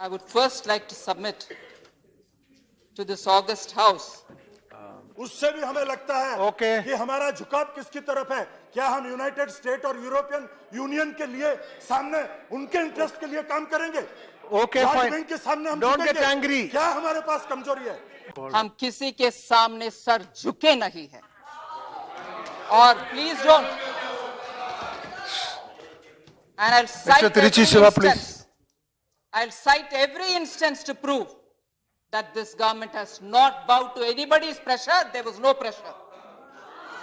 I would first like to submit to this august House. उससे भी हमें लगता है कि हमारा झुकाव किसकी तरफ है। क्या हम यूनाइटेड स्टेट और यूरोपियन यूनियन के लिए सामने उनके इंटरेस्ट के लिए काम करेंगे? Okay, fine. बैंक के सामने हम Don't get झुकेंगे? angry. क्या हमारे पास कमजोरी है? हम किसी के सामने सर झुके नहीं हैं। और please don't. And I'll cite Tiruchi every Siva, please. instance. I'll cite every instance to prove that this government has not bowed to anybody's pressure. There was no pressure.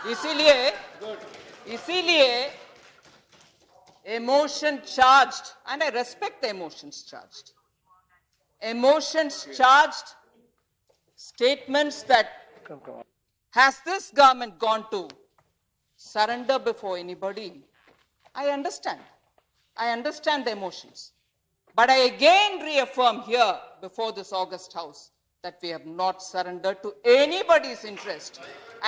इसीलिए emotion charged, and I respect the emotions charged. Emotions charged statements that has this government gone to surrender before anybody? I understand the emotions. But I again reaffirm here before this august House that we have not surrendered to anybody's interest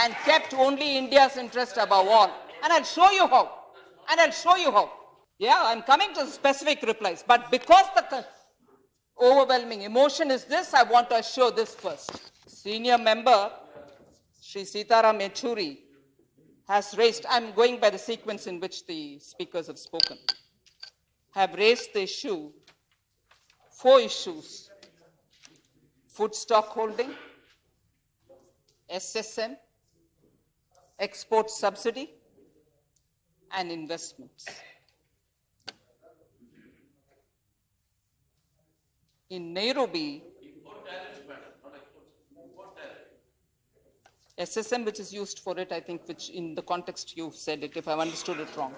and kept only India's interest above all. And I'll show you how. Yeah, I'm coming to specific replies. But because the overwhelming emotion is this, I want to assure this first. Senior member, Shri Sitaram Yechury, has raised, I'm going by the sequence in which the speakers have spoken, have raised the issue, 4 issues: food stock holding, SSM, export subsidy, and investments. In Nairobi, SSM, which is used for it, I think, which in the context you've said it, if I've understood it wrong.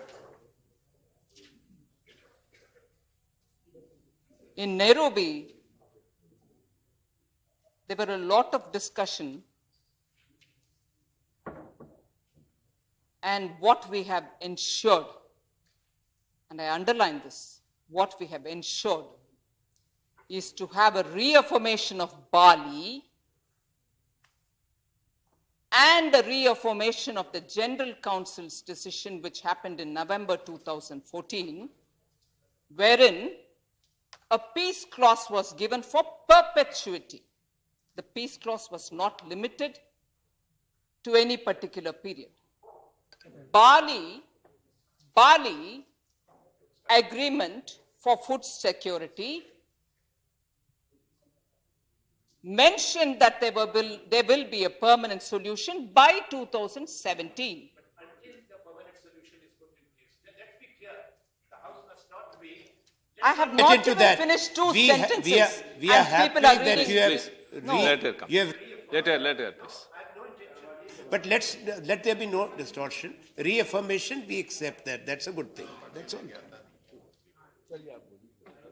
In Nairobi, there were a lot of discussion, and what we have ensured, and I underline this, what we have ensured is to have a reaffirmation of Bali and a reaffirmation of the General Council's decision, which happened in November 2014, wherein a peace clause was given for perpetuity. The peace clause was not limited to any particular period. Bali agreement for food security mentioned that there will be a permanent solution by 2017. But until the permanent solution is put in place, let's be clear, the House must not be... I have not even finished 2 sentences. We are happy that you have... Let her come. Let her, please. But let there be no distortion. Reaffirmation, we accept that. That's a good thing. That's all.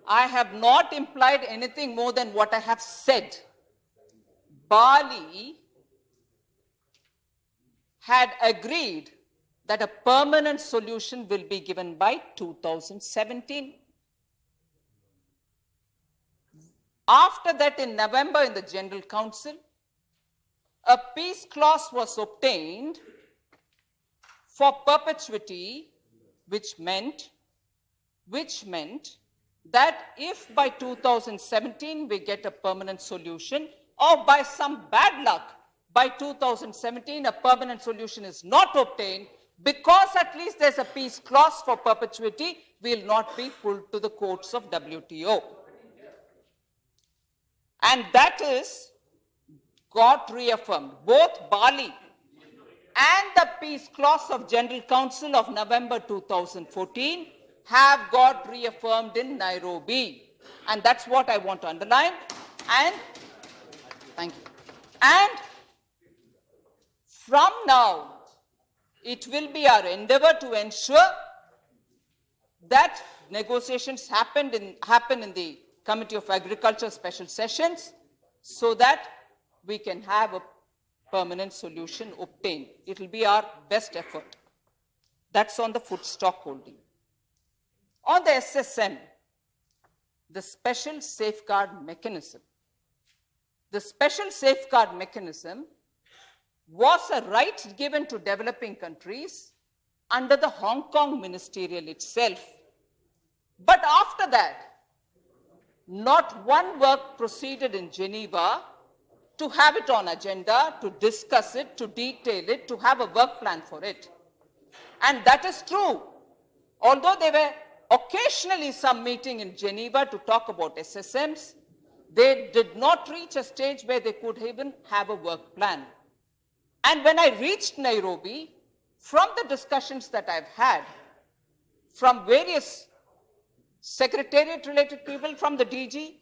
I have not implied anything more than what I have said. Bali had agreed that a permanent solution will be given by 2017. After that, in November, in the General Council, a peace clause was obtained for perpetuity, which meant that if by 2017 we get a permanent solution, or by some bad luck, by 2017 a permanent solution is not obtained, because at least there's a peace clause for perpetuity, we will not be pulled to the courts of WTO. And that is got reaffirmed. Both Bali and the peace clause of General Council of November 2014 have got reaffirmed in Nairobi. And that's what I want to underline. And thank you. And from now, it will be our endeavor to ensure that negotiations happen in the Committee of Agriculture special sessions, so that we can have a permanent solution obtained. It will be our best effort. That's on the food stock holding. On the SSM, the special safeguard mechanism. The special safeguard mechanism was a right given to developing countries under the Hong Kong ministerial itself. But after that, not one work proceeded in Geneva to have it on agenda, to discuss it, to detail it, to have a work plan for it. And that is true. Although there were occasionally some meeting in Geneva to talk about SSMs, they did not reach a stage where they could even have a work plan. And when I reached Nairobi, from the discussions that I've had, from various secretariat-related people, from the DG,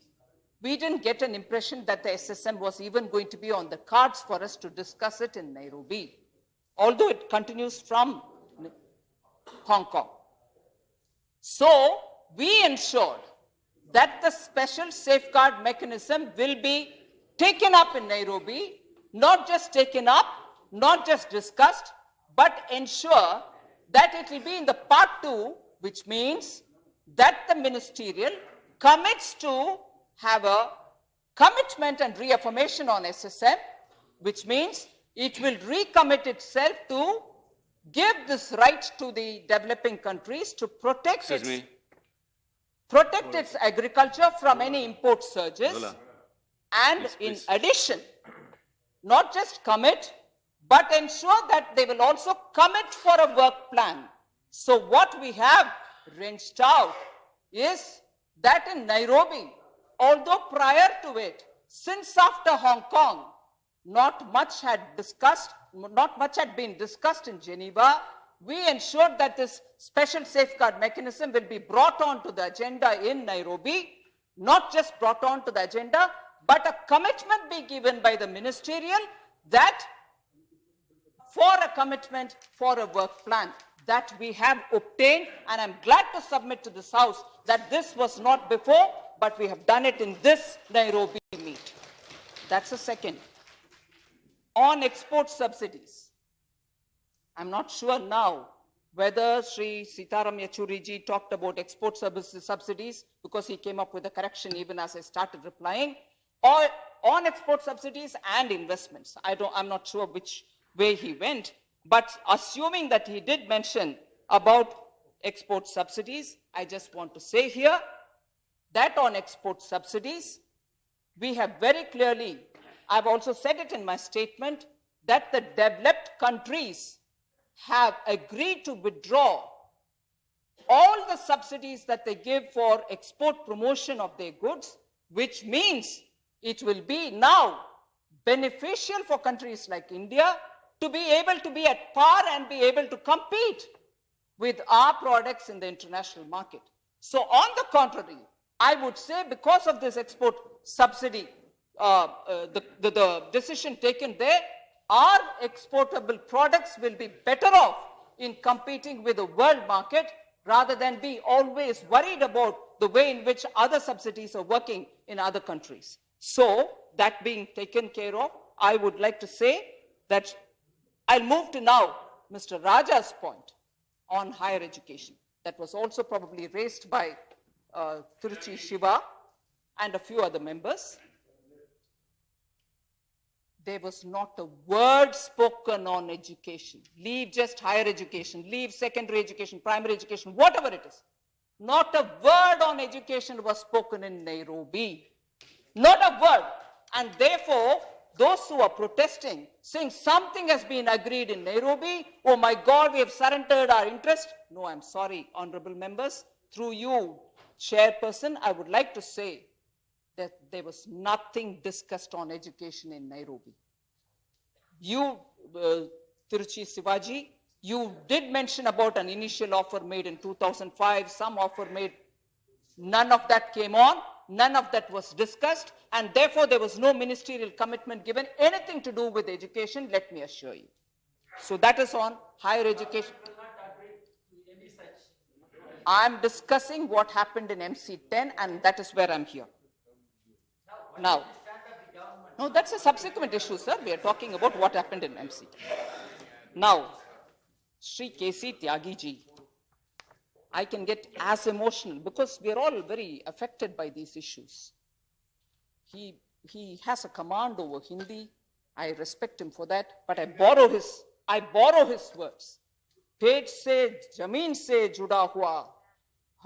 we didn't get an impression that the SSM was even going to be on the cards for us to discuss it in Nairobi, although it continues from Hong Kong. So, we ensured that the special safeguard mechanism will be taken up in Nairobi, not just taken up, not just discussed, but ensure that it will be in the part 2, which means that the ministerial commits to have a commitment and reaffirmation on SSM, which means it will recommit itself to give this right to the developing countries to protect its agriculture from any import surges. And in addition, not just commit, but ensure that they will also commit for a work plan. So what we have wrenched out is that in Nairobi, although prior to it, since after Hong Kong, not much had been discussed in Geneva, we ensured that this special safeguard mechanism will be brought on to the agenda in Nairobi, not just brought on to the agenda, but a commitment be given by the ministerial that for a commitment for a work plan that we have obtained, and I'm glad to submit to this House that this was not before, but we have done it in this Nairobi meet. That's the second. On export subsidies, I'm not sure now whether Sri Sitaram Yechury ji talked about export subsidies because he came up with a correction even as I started replying, or on export subsidies and investments. I'm not sure which way he went, but assuming that he did mention about export subsidies, I just want to say here that on export subsidies, we have very clearly, I've also said it in my statement, that the developed countries have agreed to withdraw all the subsidies that they give for export promotion of their goods, which means it will be now beneficial for countries like India to be able to be at par and be able to compete with our products in the international market. So on the contrary, I would say because of this export subsidy, the decision taken there, our exportable products will be better off in competing with the world market rather than be always worried about the way in which other subsidies are working in other countries. So, that being taken care of, I would like to say that I'll move to now Mr. Raja's point on higher education. That was also probably raised by Tiruchi Shiva and a few other members. There was not a word spoken on education. Leave just higher education, leave secondary education, primary education, whatever it is. Not a word on education was spoken in Nairobi. Not a word. And therefore, those who are protesting, saying something has been agreed in Nairobi, oh my God, we have surrendered our interest. No, I'm sorry, honorable members. Through you, chairperson, I would like to say that there was nothing discussed on education in Nairobi. You, Tiruchi Sivaji, you did mention about an initial offer made in 2005, some offer made, none of that came on, none of that was discussed, and therefore there was no ministerial commitment given anything to do with education, let me assure you. So that is on higher education. I'm discussing what happened in MC10, and that is where I'm here. Now, no, that's a subsequent issue, sir. We are talking about what happened in MC. Now, Sri K.C. Tyagi ji, I can get as emotional because we are all very affected by these issues. He has a command over Hindi. I respect him for that, but I borrow his words. पेट से जमीन से जुड़ा हुआ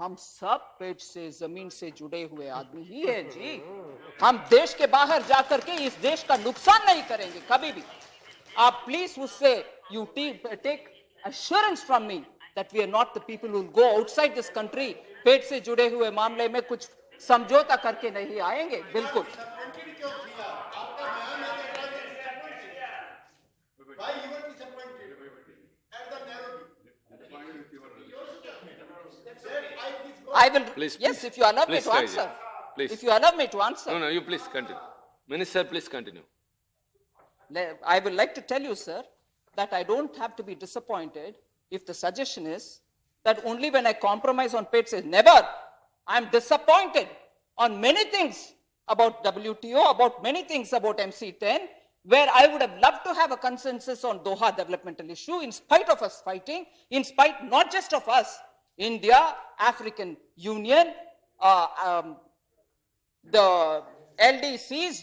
हम सब पेट से जमीन से जुड़े हुए आदमी ही है जी। हम देश के बाहर जाकर के इस देश का नुकसान नहीं करेंगे कभी भी। आप प्लीज उससे you take assurance from me that we are not the people who will go outside this country पेट से जुड़े हुए मामले में कुछ समझौता करके नहीं आएंगे, बिल्कुल। I will, Please, yes, please. if you allow me Please, to Raja. answer. Please. If you allow me to answer. No, you please continue. Minister, please continue. I would like to tell you, sir, that I don't have to be disappointed if the suggestion is that only when I compromise on pay says never. I'm disappointed on many things about WTO, about many things about MC10, where I would have loved to have a consensus on Doha developmental issue, in spite of us fighting, in spite not just of us, India, African Union, the LDCs,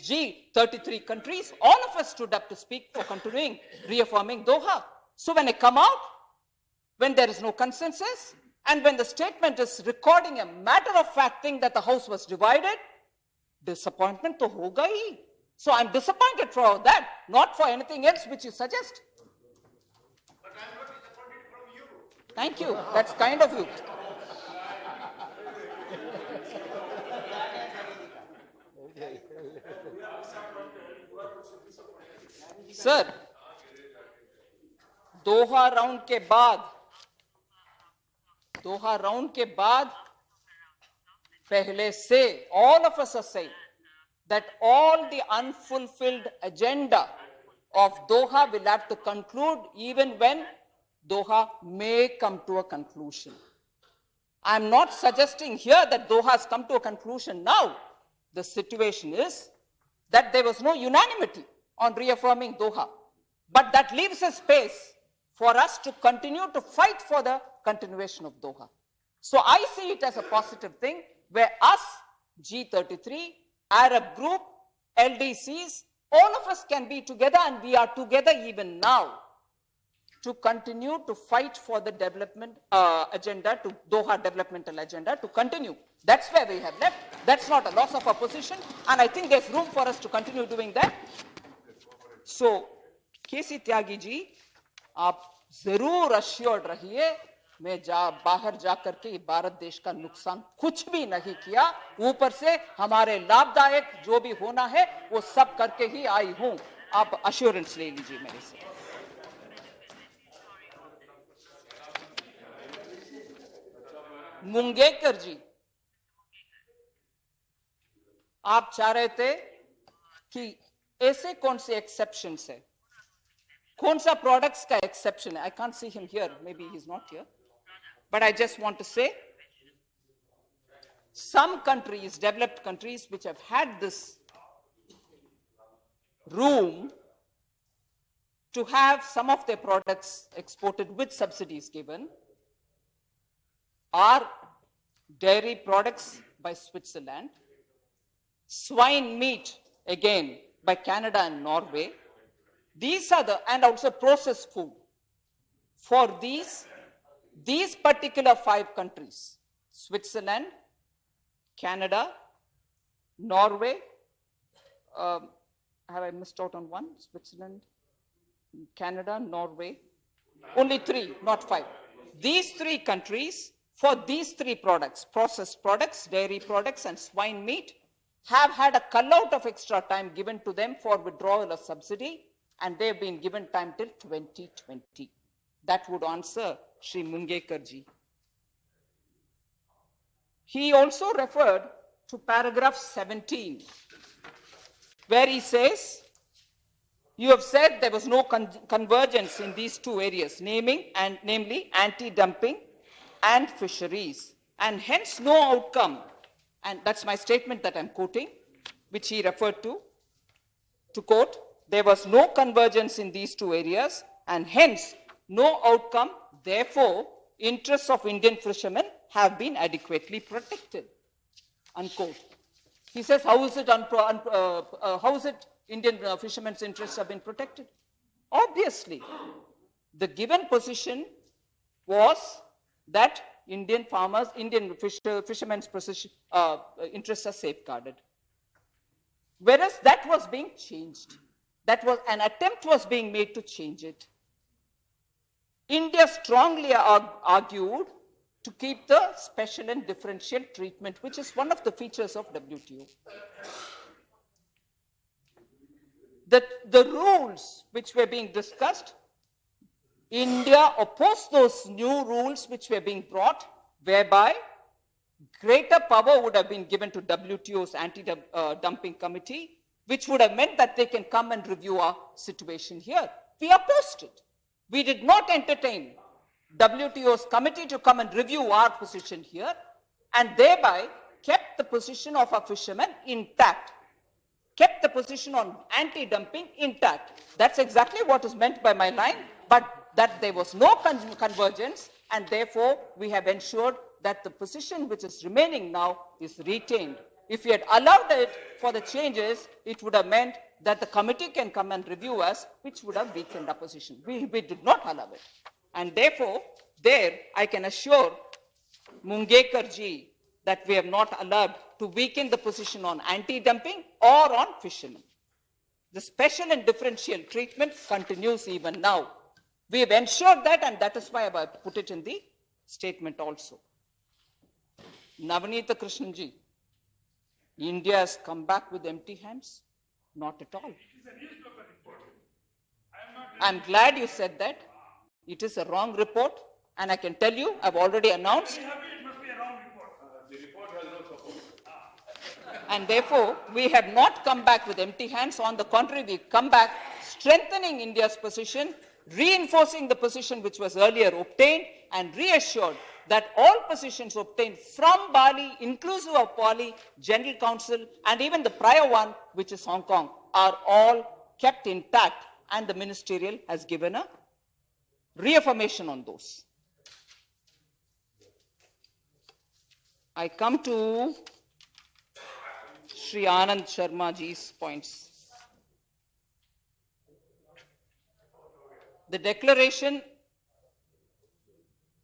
G33 countries, all of us stood up to speak for continuing reaffirming Doha. So when I come out, when there is no consensus, and when the statement is recording a matter-of-fact thing that the House was divided, disappointment to hoga hi. So I'm disappointed for that, not for anything else which you suggest. But I'm not disappointed from you. Thank you. That's kind of you. Sir, Doha round के बाद पहले से all of us are saying that all the unfulfilled agenda of Doha will have to conclude even when Doha may come to a conclusion. I'm not suggesting here that Doha has come to a conclusion now. The situation is that there was no unanimity on reaffirming Doha, but that leaves a space for us to continue to fight for the continuation of Doha. So I see it as a positive thing where us, G33, Arab group, LDCs, all of us can be together, and we are together even now to continue to fight for the development agenda, to Doha developmental agenda to continue. That's where we have left. That's not a loss of our position, and I think there's room for us to continue doing that. So, KC Tyagi ji, आप जरूर assured रहिए, मैं बाहर जाकर के भारत देश का नुकसान कुछ भी नहीं किया, ऊपर से हमारे लाभदायक जो भी होना है वो सब करके ही आई हूं। आप assurance ले लीजिए मेरे से। मुंगेकर जी, आप चाह रहे थे कि ऐसे कौन से एक्सेप्शंस है, कौन सा प्रोडक्ट्स का एक्सेप्शन है। I can't see him here, maybe he's not here, but I just want to say some countries, developed countries which have had this room to have some of their products exported with subsidies given are dairy products by Switzerland, swine meat again by Canada and Norway. These are the, and also processed food. For these particular 5 countries, Switzerland, Canada, Norway, have I missed out on one? Switzerland, Canada, Norway, only 3, not 5. These 3 countries, for these 3 products, processed products, dairy products, and swine meat, have had a call-out of extra time given to them for withdrawal of subsidy, and they've been given time till 2020. That would answer Shri Mungekar ji. He also referred to paragraph 17, where he says, you have said there was no convergence in these 2 areas, namely anti-dumping and fisheries, and hence no outcome. And that's my statement that I'm quoting, which he referred to quote, there was no convergence in these 2 areas, and hence no outcome. Therefore, interests of Indian fishermen have been adequately protected. Unquote. He says, how is it Indian fishermen's interests have been protected? Obviously, the given position was that Indian farmers, Indian fishermen's interests are safeguarded. Whereas that was being changed. An attempt was being made to change it. India strongly argued to keep the special and differential treatment, which is one of the features of WTO. The rules which were being discussed, India opposed those new rules which were being brought, whereby greater power would have been given to WTO's anti-dumping committee, which would have meant that they can come and review our situation here. We opposed it. We did not entertain WTO's committee to come and review our position here, and thereby kept the position of our fishermen intact, kept the position on anti-dumping intact. That's exactly what is meant by my line, but that there was no convergence, and therefore we have ensured that the position which is remaining now is retained. If we had allowed it for the changes, it would have meant that the committee can come and review us, which would have weakened our position. We did not allow it. And therefore, there I can assure Mungekar ji that we have not allowed to weaken the position on anti-dumping or on fishermen. The special and differential treatment continues even now. We have ensured that, and that is why I put it in the statement also. Navneeta Krishnan ji, India has come back with empty hands? Not at all. I'm glad you said that. It is a wrong report, and I can tell you, I've already announced. And therefore, we have not come back with empty hands. On the contrary, we come back strengthening India's position, reinforcing the position which was earlier obtained, and reassured that all positions obtained from Bali, inclusive of Bali, General Council, and even the prior one, which is Hong Kong, are all kept intact, and the ministerial has given a reaffirmation on those. I come to Sri Anand Sharma ji's points. The declaration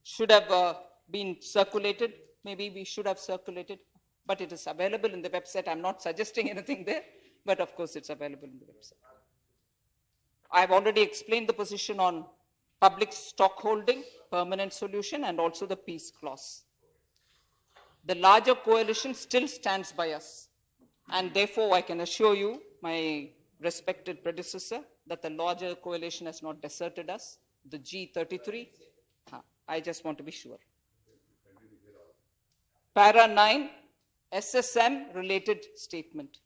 should have been circulated. Maybe we should have circulated, but it is available in the website. I'm not suggesting anything there, but of course it's available in the website. I've already explained the position on public stockholding, permanent solution, and also the peace clause. The larger coalition still stands by us, and therefore I can assure you, my respected predecessor, that the larger coalition has not deserted us. The G33, I just want to be sure. Para 9, SSM related statement.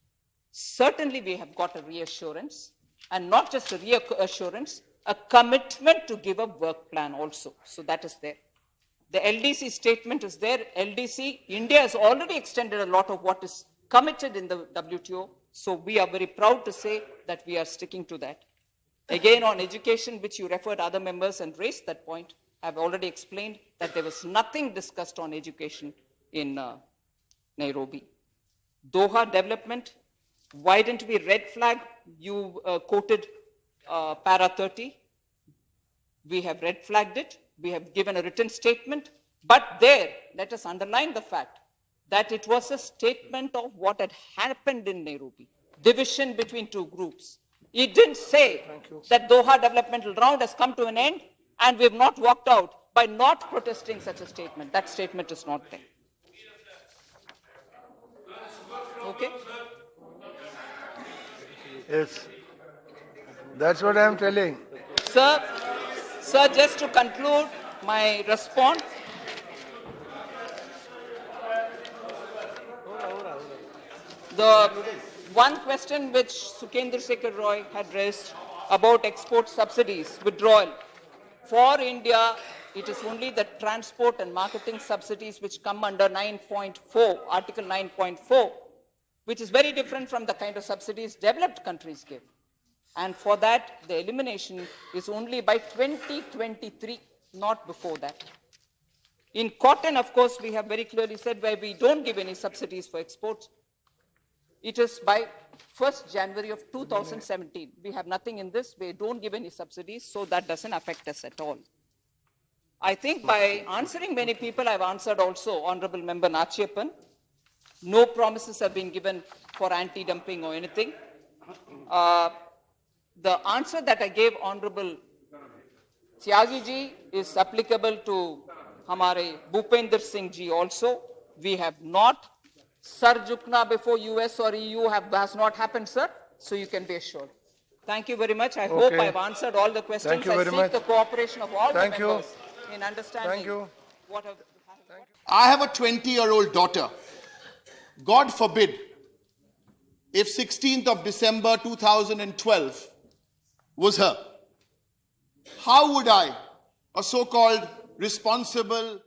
Certainly we have got a reassurance, and not just a reassurance, a commitment to give a work plan also. So that is there. The LDC statement is there. LDC, India has already extended a lot of what is committed in the WTO. So we are very proud to say that we are sticking to that. Again, on education, which you referred other members and raised that point, I've already explained that there was nothing discussed on education in Nairobi. Doha development, why didn't we red flag? You quoted para 30. We have red flagged it. We have given a written statement. But there, let us underline the fact that it was a statement of what had happened in Nairobi. Division between two groups. It didn't say that Doha developmental round has come to an end and we have not walked out by not protesting such a statement. That statement is not there. Okay? Yes. That's what I'm telling. Sir, just to conclude my response, the one question which Sukendra Sekhar Roy had raised about export subsidies, withdrawal. For India, it is only the transport and marketing subsidies which come under 9.4, Article 9.4, which is very different from the kind of subsidies developed countries give. And for that, the elimination is only by 2023, not before that. In cotton, of course, we have very clearly said where we don't give any subsidies for exports. It is by 1st January of 2017. We have nothing in this. We don't give any subsidies, so that doesn't affect us at all. I think by answering many people, I've answered also Honorable Member Nachiappan. No promises have been given for anti-dumping or anything. The answer that I gave Honorable Tyagi ji is applicable to Hamare Bhupender Singh ji also. We have not, Sar Jukna before US or EU has not happened, sir. So you can be assured. Thank you very much. I hope I've answered all the questions. Thank you very I seek much. the cooperation of all Thank the you. members in understanding Thank you. what have I have a 20-year-old daughter. God forbid if 16th of December 2012 was her. How would I, a so-called responsible